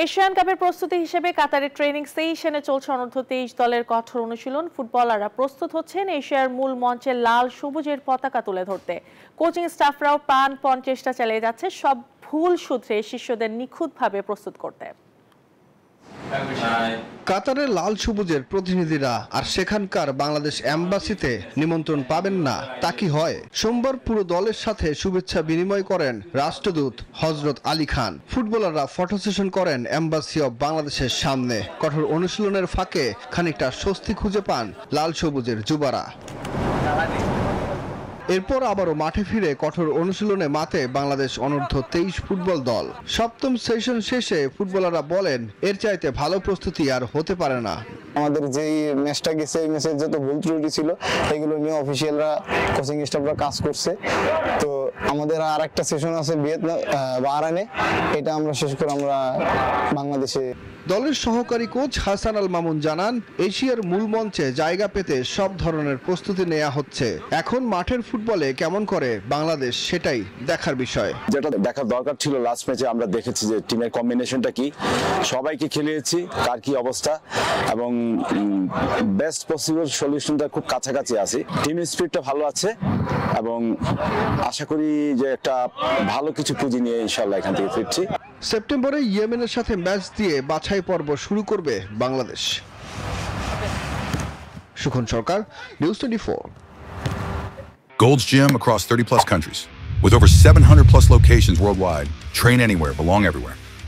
Asian কাপের প্রস্তুতি হিসেবে কাতারের ট্রেনিং সেশনে চলছে অনূর্ধ্ব-23 দলের কঠোর অনুশীলন। ফুটবলাররা প্রস্তুত হচ্ছেন এশিয়ার মূল মঞ্চে লাল সবুজের পতাকা তুলে ধরতে। কোচিং স্টাফরাও প্রাণপণ চেষ্টা চালিয়ে যাচ্ছে সব ভুল শুধরে শিষ্যদের নিখুঁতভাবে প্রস্তুত করতে। কাতারের লাল সবুজের প্রতিনিধিরা আর সেখানকার বাংলাদেশ এম্বাসিতে নিমন্ত্রণ পাবেন না তা কি হয়? সোমবার পুরো দলের সাথে শুভেচ্ছা বিনিময় করেন রাষ্ট্রদূত হযরত আলী খান। ফুটবলাররা ফটো সেশন করেন এম্বাসি অব বাংলাদেশের সামনে। কঠোর অনুশীলনের ফাঁকে খানিকটা স্বস্তি খুঁজে পান লাল সবুজের যুবারা। এরপর আবারও মাঠে ফিরে কঠোর অনুশীলনে মাতে বাংলাদেশ অনূর্ধ্ব-23 ফুটবল দল। সপ্তম সেশন শেষে ফুটবলাররা বলেন এর চাইতে ভালো প্রস্তুতি আর হতে পারে না। আমাদের যেই ম্যাচটা গেছে এই ম্যাচের যত ভুল ত্রুটি ছিল এগুলো নিয়ে অফিসিয়ালরা কোচিং স্টাফরা কাজ করছে। তো আমাদের আর একটা সেশন আছে ভিয়েতনাম বাহরাইনে, এটা আমরা শেষ করে আমরা বাংলাদেশে। দলের সহকারী কোচ হাসান আল মামুন জানান এশিয়ার মূল মঞ্চে জায়গা পেতে সব ধরনের প্রস্তুতি নেওয়া হচ্ছে। এখন মাঠের ফুটবলে কেমন করে বাংলাদেশ সেটাই দেখার বিষয়। যেটা দেখার দরকার ছিল লাস্ট ম্যাচে আমরা দেখেছি যে টিমের কম্বিনেশনটা কি, সবাইকে খেলিয়েছি, কার কি অবস্থা এবং বেস্ট পসিবল সলিউশনটা খুব কাছাকাছি আছে। টিম স্পিরিটটা ভালো আছে এবং আশা করি যে একটা ভালো কিছু পুঁজি নিয়ে ইনশাআল্লাহ এখান থেকে ফিরছি। সেপ্টেম্বরে ইয়েমেনের সাথে ম্যাচ দিয়ে বাছাই পর্ব শুরু করবে বাংলাদেশ। সুখন সরকার, news 24। Gold's Gym across 30+ countries with over 700+ locations worldwide. Train anywhere, belong everywhere.